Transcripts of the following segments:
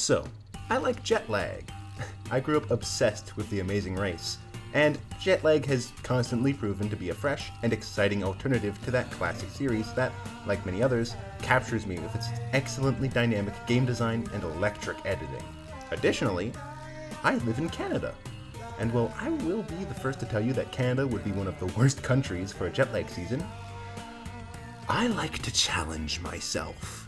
So, I like jet lag. I grew up obsessed with The Amazing Race, and jet lag has constantly proven to be a fresh and exciting alternative to that classic series that, like many others, captures me with its excellently dynamic game design and electric editing. Additionally, I live in Canada. And while I will be the first to tell you that Canada would be one of the worst countries for a jet lag season, I like to challenge myself.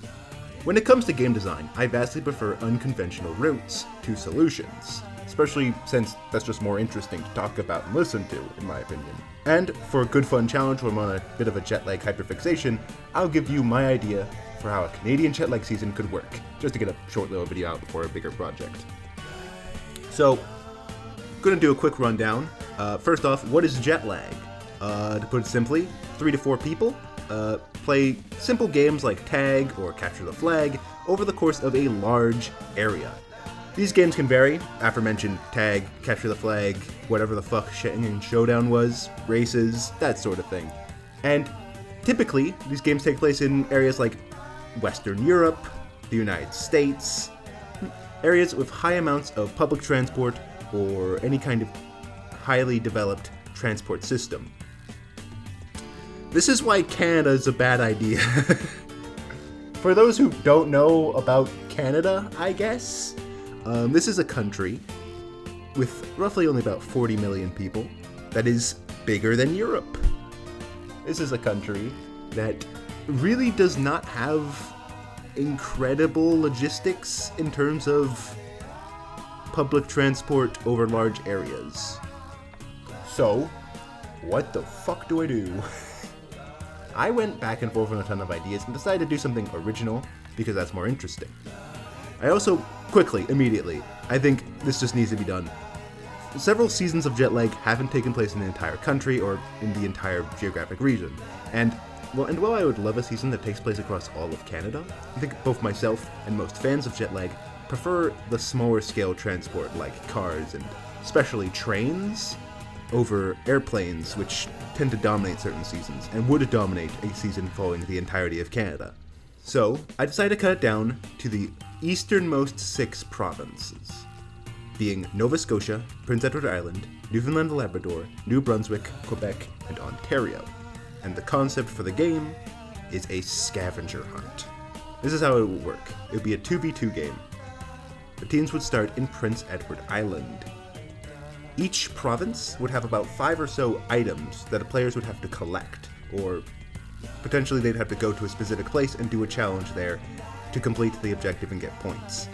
When it comes to game design, I vastly prefer unconventional routes to solutions, especially since that's just more interesting to talk about and listen to, in my opinion. And for a good fun challenge when I'm on a bit of a jet lag hyperfixation, I'll give you my idea for how a Canadian jet lag season could work, just to get a short little video out before a bigger project. So, gonna do a quick rundown. First off, what is jet lag? To put it simply, 3 to 4 people play simple games like tag or capture the flag over the course of a large area. These games can vary, aforementioned tag, capture the flag, whatever the fuck Schengen Showdown was, races, that sort of thing. And typically, these games take place in areas like Western Europe, the United States, areas with high amounts of public transport or any kind of highly developed transport system. This is why Canada is a bad idea. For those who don't know about Canada, I guess, this is a country with roughly only about 40 million people that is bigger than Europe. This is a country that really does not have incredible logistics in terms of public transport over large areas. So, what the fuck do I do? I went back and forth on a ton of ideas and decided to do something original because that's more interesting. I also, immediately, I think this just needs to be done. Several seasons of jet lag haven't taken place in the entire country or in the entire geographic region. And while I would love a season that takes place across all of Canada, I think both myself and most fans of jet lag prefer the smaller scale transport like cars and especially trains over airplanes, which tend to dominate certain seasons and would dominate a season following the entirety of Canada. So, I decided to cut it down to the easternmost 6 provinces, being Nova Scotia, Prince Edward Island, Newfoundland and Labrador, New Brunswick, Quebec, and Ontario. And the concept for the game is a scavenger hunt. This is how it would work. It would be a 2v2 game. The teams would start in Prince Edward Island. Each province would have about 5 or so items that the players would have to collect, or potentially they'd have to go to a specific place and do a challenge there to complete the objective and get points.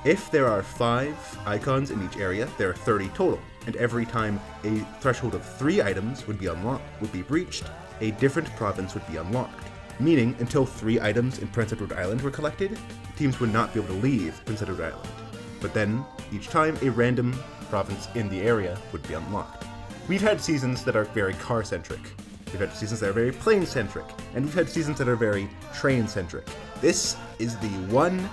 If there are 5 icons in each area, there are 30 total, and every time a threshold of 3 items would be breached, a different province would be unlocked. Meaning, until 3 items in Prince Edward Island were collected, teams would not be able to leave Prince Edward Island. But then, each time a random province in the area would be unlocked. We've had seasons that are very car-centric. We've had seasons that are very plane-centric. And we've had seasons that are very train-centric. This is the one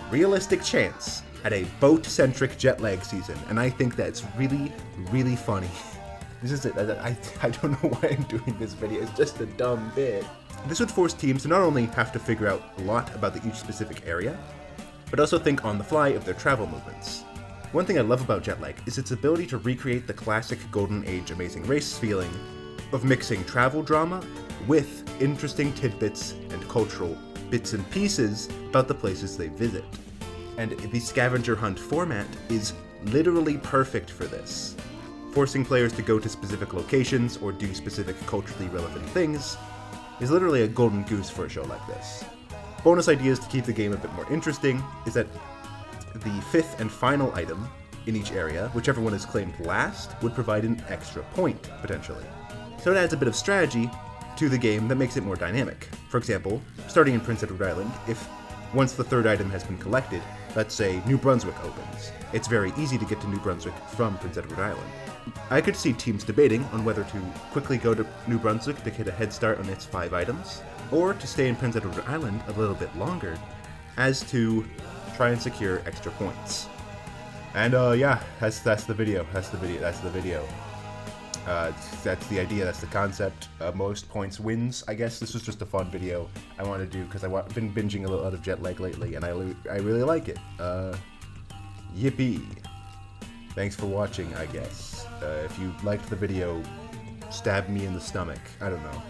realistic chance at a boat-centric jet lag season, and I think that's really, really funny. This is it. I don't know why I'm doing this video. It's just a dumb bit. This would force teams to not only have to figure out a lot about each specific area, but also think on the fly of their travel movements. One thing I love about jet lag is its ability to recreate the classic Golden Age Amazing Race feeling of mixing travel drama with interesting tidbits and cultural bits and pieces about the places they visit. And the scavenger hunt format is literally perfect for this. Forcing players to go to specific locations or do specific culturally relevant things is literally a golden goose for a show like this. Bonus ideas to keep the game a bit more interesting is that the 5th and final item in each area, whichever one is claimed last, would provide an extra point, potentially. So it adds a bit of strategy to the game that makes it more dynamic. For example, starting in Prince Edward Island, if once the 3rd item has been collected, let's say New Brunswick opens, it's very easy to get to New Brunswick from Prince Edward Island. I could see teams debating on whether to quickly go to New Brunswick to get a head start on its 5 items, or to stay in Prince Edward Island a little bit longer, as to try and secure extra points. And yeah, that's the video. That's the video. That's the idea. That's the concept. Most points wins. I guess this was just a fun video I wanted to do because I've been binging a little out of jet lag lately, and I really like it. Yippee! Thanks for watching, I guess. If you liked the video, stab me in the stomach. I don't know.